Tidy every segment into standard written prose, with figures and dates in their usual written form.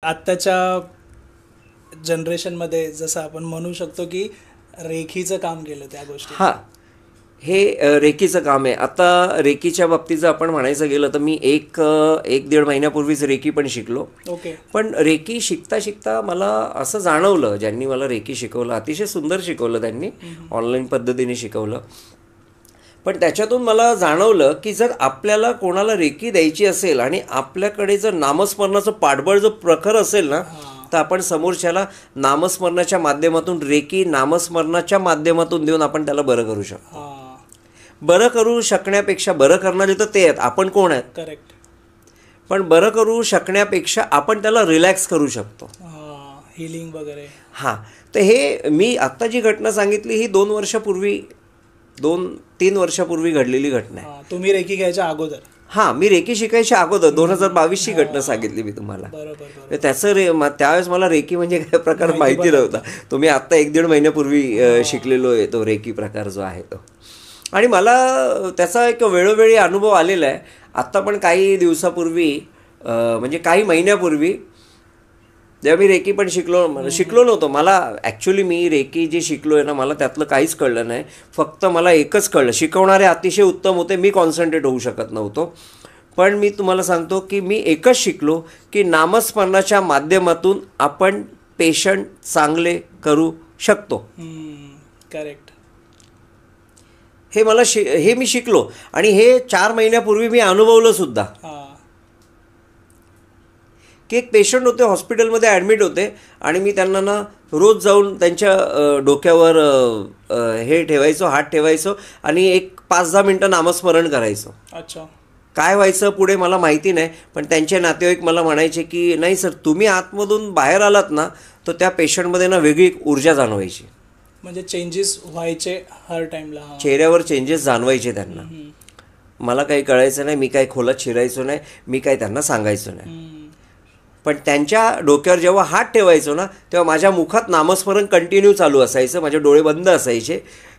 आत्ताच्या जनरेशनमध्ये जसं आपण म्हणू शकतो की रेखीचं काम केलं त्या गोष्टी. हां, हे रेकीचं काम आहे. आता रेकीच्या बाबतीत जर आपण म्हणायचं गेलं तर मी एक दीड महिन्यापूर्वीच रेकी पण शिकलो. ओके. पण रेकी शिकता शिकता मला असं जाणवलं, ज्यांनी मला रेकी शिकवलं, अतिशय सुंदर शिकवलं त्यांनी, ऑनलाईन पद्धतीने शिकवलं. पण त्याच्यातून मला जाणवलं की जर आपल्याला कोणाला रेकी द्यायची असेल आणि आपल्याकडे जर नामस्मरणाचं पाठबळ जर प्रखर असेल ना, तर आपण समोरच्याला नामस्मरणाच्या माध्यमातून, रेकी नामस्मरणाच्या माध्यमातून देऊन आपण त्याला बरं करू शकतो. बरं करू शकण्यापेक्षा, बरं करणारे तर ते आहेत, आपण कोण आहेत, करेक्ट. पण बरं करू शकण्यापेक्षा आपण त्याला रिलॅक्स करू शकतो, हिलिंग वगैरे. हां. तर हे मी आत्ता जी घटना सांगितली ही 2-3 वर्षापूर्वी घडलेली घटना आहे. तुम्ही रेकी घ्यायच्या अगोदर? हां, मी रेकी शिकायच्या अगोदर 2022ची घटना सांगितली मी तुम्हाला. बरोबर. त्याचं त्यावेळेस मला रेकी म्हणजे काय प्रकार माहिती नव्हता. तो मी आत्ता 1-1.5 महिन्यापूर्वी शिकलेलो आहे तो रेकी प्रकार जो आहे तो. आणि मला त्याचा एक वेळोवेळी अनुभव आलेला आहे. आत्ता पण काही दिवसापूर्वी, म्हणजे काही महिन्यापूर्वी, जेव्हा मी रेकी पण शिकलो नव्हतो. मला ॲक्च्युली मी रेकी जे शिकलो आहे ना, मला त्यातलं काहीच कळलं नाही. फक्त मला एकच कळलं, शिकवणारे अतिशय उत्तम होते, मी कॉन्सन्ट्रेट होऊ शकत नव्हतो. पण मी तुम्हाला सांगतो की मी एकच शिकलो की नामस्मरणाच्या माध्यमातून आपण पेशंट चांगले करू शकतो. करेक्ट. हे मी शिकलो आणि हे 4 महिन्यापूर्वी मी अनुभवलं सुद्धा. की एक पेशंट होते, हॉस्पिटलमध्ये ॲडमिट होते आणि मी त्यांना ना रोज जाऊन त्यांच्या डोक्यावर हे ठेवायचो, हात ठेवायचो आणि एक 5-10 मिनटं नामस्मरण करायचो. अच्छा. काय व्हायचं पुढे मला माहिती नाही, पण त्यांचे नातेवाईक मला म्हणायचे की नाही सर, तुम्ही आतमधून बाहेर आलात ना, तर त्या पेशंटमध्ये ना वेगळी ऊर्जा जाणवायची. म्हणजे चेंजेस व्हायचे हर टाईमला, चेहऱ्यावर चेंजेस जाणवायचे त्यांना. मला काही कळायचं नाही, मी काही खोलात शिरायचो नाही, मी काही त्यांना सांगायचो नाही. पण त्यांच्या डोक्यावर जेव्हा हात ठेवायचो ना, तेव्हा माझ्या मुखात नामस्मरण कंटिन्यू चालू असायचं, माझे डोळे बंद असायचे,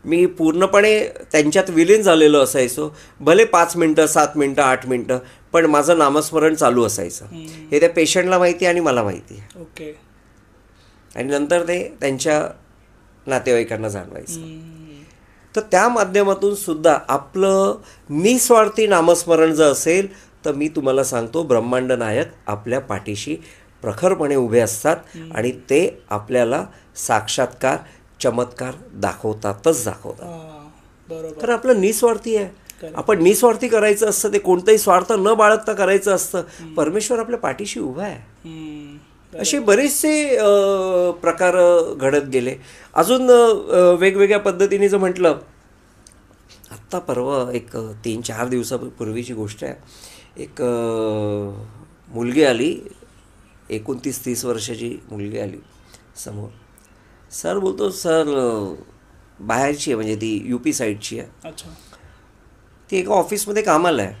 मी पूर्णपणे त्यांच्यात विलीन झालेलो असायचो. भले 5 मिनटं, 7 मिनटं, 8 मिनटं, पण माझं नामस्मरण चालू असायचं. हे त्या पेशंटला माहिती आणि मला माहिती आहे. ओके. आणि नंतर ते त्यांच्या नातेवाईकांना जाणवायचं. तर त्या माध्यमातून सुद्धा आपलं निस्वार्थी नामस्मरण जर असेल तर मी तुम्हाला सांगतो, ब्रह्मांड नायक आपल्या पाठीशी प्रखरपणे उभे असतात आणि ते आपल्याला साक्षात्कार, चमत्कार दाखवतात. तर आपलं निस्वार्थी आहे, आपण निस्वार्थी करायचं असतं, ते कोणताही स्वार्थ न बाळगता करायचं असतं. परमेश्वर आपल्या पाठीशी उभा आहे. असे बरेचसे प्रकार घडत गेले. अजून वेगवेगळ्या पद्धतीने जर म्हटलं, आत्ता परवा एक 3-4 दिवसापूर्वीची गोष्ट आहे. एक मुलगी आली, 29-30 वर्षाची मुलगी आली समोर. सर बोलतो, सर बाहेरची आहे, म्हणजे ती UP साईडची आहे. अच्छा. ती एका ऑफिसमध्ये कामाला आहे.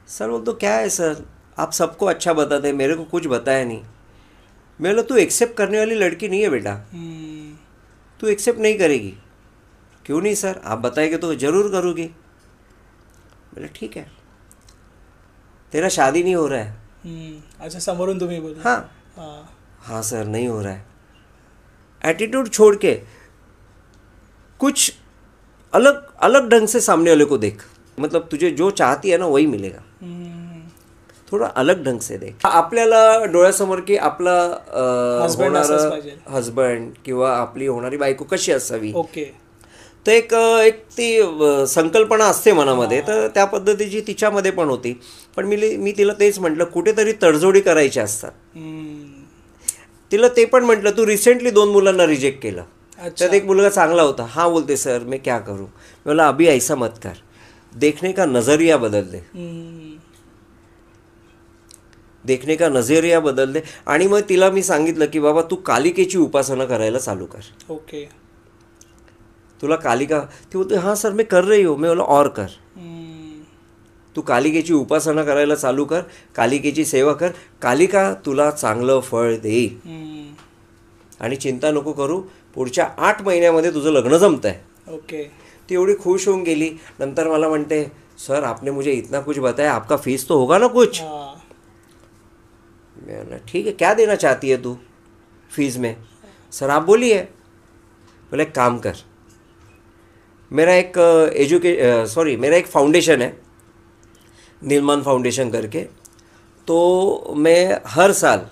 सर बोलतो, क्या है सर, आप सबको अच्छा बताते हैं, मेरे को कुछ बताया नहीं. मैं बोला, तू एक्सेप्ट करने वाली लड़की नहीं है बेटा, तू एक्सेप्ट नहीं करेगी. क्यों नहीं सर, आप बताएंगे तो ज़रूर करूँगी. बोला ठीक है, तेरा शादी नहीं हो रहा है. अच्छा, समोरून तुम्ही बोल. हाँ सर, नहीं हो रहा है. एटीट्यूड छोड़ के कुछ अलग ढंग से सामने वाले को देख. मतलब तुझे जो चाहती है ना वही मिलेगा. थोड़ा अलग ढंग से देख. आपल्याला डोळ्यासमोर की आपला होणारा हजबंड किंवा आपली होणारी बायको कशी असावी, ओके, तर एक ती संकल्पना असते मनामध्ये. तर त्या पद्धतीची तिच्यामध्ये पण होती. पण मी तिला तेच म्हटलं, कुठेतरी तडजोडी करायच्या असतात. तिला ते पण म्हटलं, तू रिसेंटली 2 मुलांना रिजेक्ट केलं. त्यात एक मुलगा चांगला होता. हाँ बोलते सर मैं क्या करूँ. मैं बोला अभी ऐसा मत कर, देखने का नजरिया बदल दे. देखने का नजरिया बदल दे. आणि मग तिला मी सांगितलं की बाबा तू कालिकेची उपासना करायला चालू कर. ओके. तुला कालिका, ती बोलते हां सर मैं कर रही हूँ. मैं बोला और कर. तू कालिकेची उपासना करायला चालू कर, कालिकेची सेवा कर, कालिका तुला चांगलं फळ देईल. आणि चिंता नको करू, पुढच्या 8 महिन्यामध्ये तुझं लग्न जमतं आहे. ओके. ती एवढी खुश होऊन गेली. नंतर मला म्हणते, सर आपने मुझे इतना कुछ बताया, आपका फीस तो होगा ना कुछ. मैं बोला ठीक है, क्या देना चाहती है तू फीस में? सर आप बोलिए। बोले एक काम कर, मेरा एक मेरा एक फाउंडेशन है, नीलमन फाउंडेशन करके, तो मैं हर साल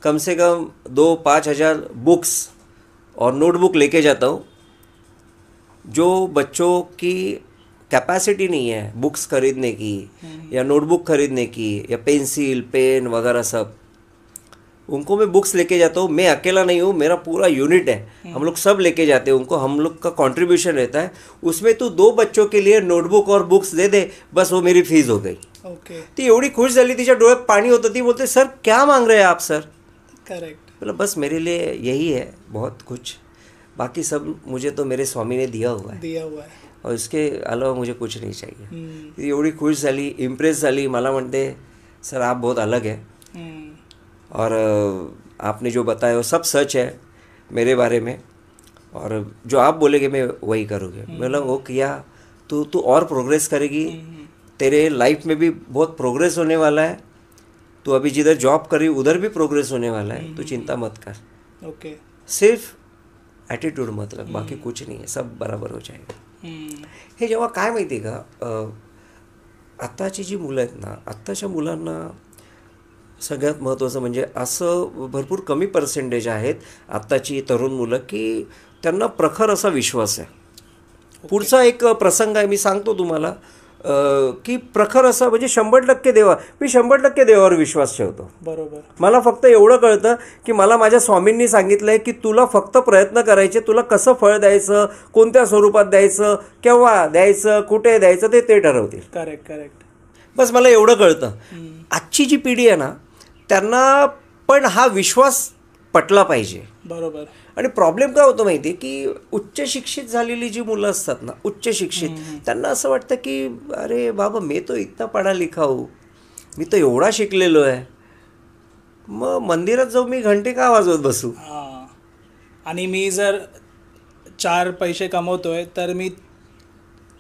कम से कम 2-5 हज़ार बुक्स और नोटबुक लेके जाता हूँ। जो बच्चों की कैपेसिटी नहीं है बुक्स खरीदने की या नोटबुक खरीदने की या पेंसिल पेन वगैरह सब, उनको मैं बुक्स लेके जाता हूँ। मैं अकेला नहीं हूँ, मेरा पूरा यूनिट है, हम लोग सब लेके जाते हैं उनको, हम लोग का कंट्रीब्यूशन रहता है उसमें। तू 2 बच्चों के लिए नोटबुक और बुक्स दे दे, बस वो मेरी फीस हो गई। ओके. ती एवढी खुश झाली, तिच्या डोळ्यात पाणी होतं, ती बोलते सर क्या मांग रहे हैं आप सर? करेक्ट. मतलब बस मेरे लिए यही है बहुत कुछ, बाकी सब मुझे तो मेरे स्वामी ने दिया हुआ है और इसके अलावा मुझे कुछ नहीं चाहिए. ती एवढी खुश झाली, इम्प्रेस झाली, मला म्हणते सर आप बहुत अलग है और आपने जो बताया वो सब सच है मेरे बारे में, और जो आप बोलेंगे मैं वही करूँगी. मतलब वो किया तू और प्रोग्रेस करेगी, तेरे लाइफ में भी बहुत प्रोग्रेस होने वाला है. तू अभी जिधर जॉब करी उधर भी प्रोग्रेस होने वाला है, तू चिंता मत कर. ओके. सिर्फ ॲटिट्यूड मत रख, बाकी कुछ नहीं है, सब बराबर हो जाएगा. हे जेव्हा काय माहिती आहे का, आत्ताची जी मुलं आहेत ना, आत्ताच्या मुलांना सगळ्यात महत्त्वाचं म्हणजे असं भरपूर कमी पर्सेंटेज आहेत आत्ताची तरुण मुलं की त्यांना प्रखर असा विश्वास आहे. पुढचा एक प्रसंग आहे, मी सांगतो तुम्हाला की प्रखर असा म्हणजे 100% देवा, मी 100% देवावर विश्वास ठेवतो. बरोबर. मला फक्त एवढं कळतं की मला माझ्या स्वामींनी सांगितलं आहे की तुला फक्त प्रयत्न करायचे, तुला कसं फळ द्यायचं, कोणत्या स्वरूपात द्यायचं, केव्हा द्यायचं, कुठे द्यायचं ते ठरवतील. करेक्ट. बस मला एवढं कळतं. आजची जी पिढी आहे ना, त्यांना पण हा विश्वास पटला पाहिजे. बरोबर. आणि प्रॉब्लेम काय होतो माहिती आहे की उच्च शिक्षित झालेली जी मुलं असतात ना, उच्च शिक्षित, त्यांना असं वाटतं की अरे बाबा मैं तो इतना पढ़ा लिखा हूँ, मी तो एवढा शिकलेलो आहे, मग मंदिरात जाऊन मी घंटे का वाजवत बसू. हां. आणि मी जर 4 पैसे कमवतोय तर मी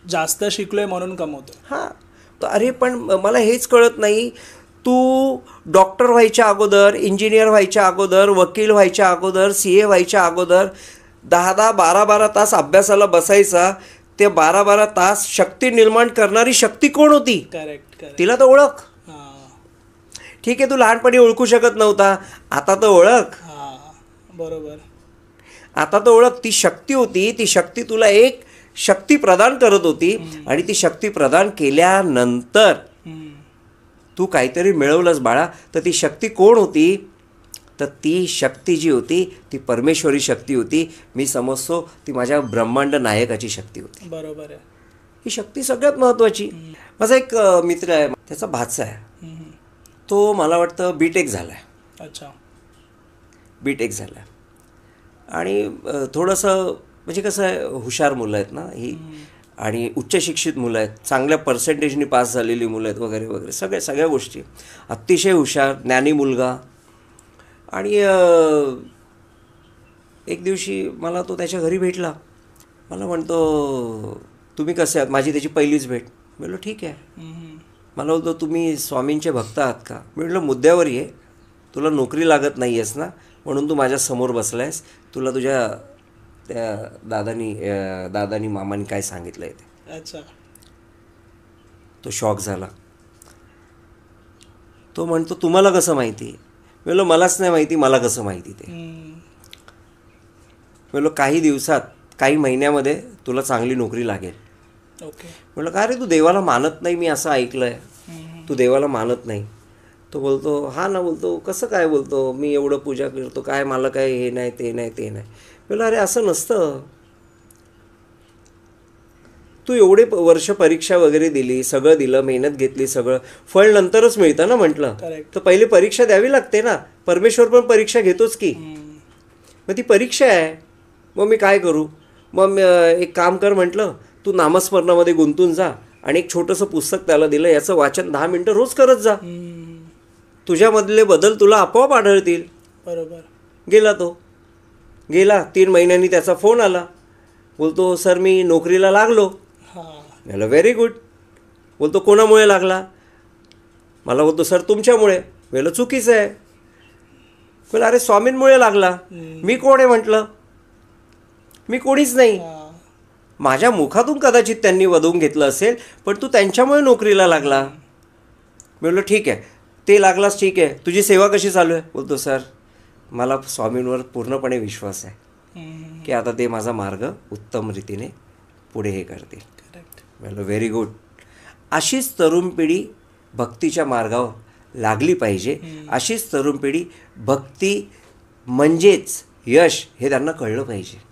जास्त शिकलोय म्हणून कमवतोय. हां, तर अरे पण मला हेच कळत नाही, तू डॉक्टर व्हायच्या अगोदर, इंजिनियर व्हायच्या अगोदर, वकील व्हायच्या अगोदर, CA व्हायच्या अगोदर 10-10, 12-12 तास अभ्यासाला बसायचा. ते 12-12 तास शक्ती निर्माण करणारी शक्ती कोण होती? करेक्ट. तिला तर ओळख. ठीक आहे, तू लहानपणी ओळखू शकत नव्हता, आता तर ओळख. बरोबर. आता तर ओळख. ती शक्ती होती, ती शक्ती तुला एक शक्ती प्रदान करत होती, आणि ती शक्ती प्रदान केल्यानंतर तू काहीतरी मिळवलंस बाळा. तर ती शक्ती कोण होती? तर ती शक्ती जी होती ती परमेश्वरी शक्ती होती. मी समजतो ती माझ्या ब्रह्मांड नायकाची शक्ती होती. बरोबर आहे. ही शक्ती सगळ्यात महत्त्वाची. माझा एक मित्र आहे, त्याचा भाचा आहे, तो मला वाटतं B.Tech झाला आहे. अच्छा. B.Tech झाला आहे आणि थोडंसं म्हणजे कसं आहे, हुशार मुलं आहेत ना ही, आणि उच्च शिक्षित मुलं आहेत, चांगल्या पर्सेंटेजनी पास झालेली मुलं आहेत वगैरे वगैरे, सगळ्या गोष्टी. अतिशय हुशार, ज्ञानी मुलगा. आणि एक दिवशी मला तो त्याच्या घरी भेटला. मला म्हणतो तुम्ही कसे आहात? माझी त्याची पहिलीच भेट. मी म्हटलं ठीक आहे. मला बोलतो तुम्ही स्वामींचे भक्त आहात का? मी म्हटलं मुद्द्यावर ये, तुला नोकरी लागत नाही आहेस ना, म्हणून तू माझ्यासमोर बसला आहेस, तुला तुझ्या त्या दादानी मामानी काय सांगितलं आहे ते. अच्छा. तो शॉक झाला. तो म्हणतो तुम्हाला कसं माहिती? मी म्हणलो मलाच नाही माहिती, मला कसं माहिती ते. मी म्हणलो काही दिवसात, काही महिन्यामध्ये तुला चांगली नोकरी लागेल. ओके. म्हटलं का रे तू देवाला मानत नाही, मी असं ऐकलं आहे, तू देवाला मानत नाही. तो बोलतो हा ना, बोलतो कसं काय, बोलतो मी एवढं पूजा करतो, काय मला काय हे नाही ते नाही. म्हणलं अरे असं नसतं, तू एवढे वर्ष परीक्षा वगैरे दिली, सगळं दिलं, मेहनत घेतली, सगळं फळ नंतरच मिळतं ना म्हटलं. तर पहिले परीक्षा द्यावी लागते ना, परमेश्वर पण परीक्षा घेतोच की. मग ती परीक्षा आहे, मग मी काय करू? मग एक काम कर म्हटलं, तू नामस्मरणामध्ये गुंतून जा आणि एक छोटंसं पुस्तक त्याला दिलं, याचं वाचन 10 मिनटं रोज करत जा, तुझ्यामधले बदल तुला आपोआप आढळतील. बरोबर. गेला तो. गेला 3 महिन्यांनी त्याचा फोन आला. बोलतो सर मी नोकरीला लागलो. मला व्हेरी गुड. बोलतो कोणामुळे लागला? मला बोलतो सर तुमच्यामुळे. वेळ चुकीचं आहे. बोला अरे स्वामींमुळे लागला, मी कोण आहे म्हटलं, मी कोणीच नाही. माझ्या मुखातून कदाचित त्यांनी वधवून घेतलं असेल, पण तू त्यांच्यामुळे नोकरीला लागला. मी बोललो ठीक आहे, ते लागलास ठीक आहे, तुझी सेवा कशी चालू आहे. बोलतो सर मला स्वामींवर पूर्णपणे विश्वास आहे की आता ते माझा मार्ग उत्तम रीतीने पुढे हे करतील. बोललो व्हेरी गुड. अशीच तरुण पिढी भक्तीच्या मार्गावर लागली पाहिजे. अशीच तरुण पिढी भक्ती म्हणजेच यश हे त्यांना कळलं पाहिजे.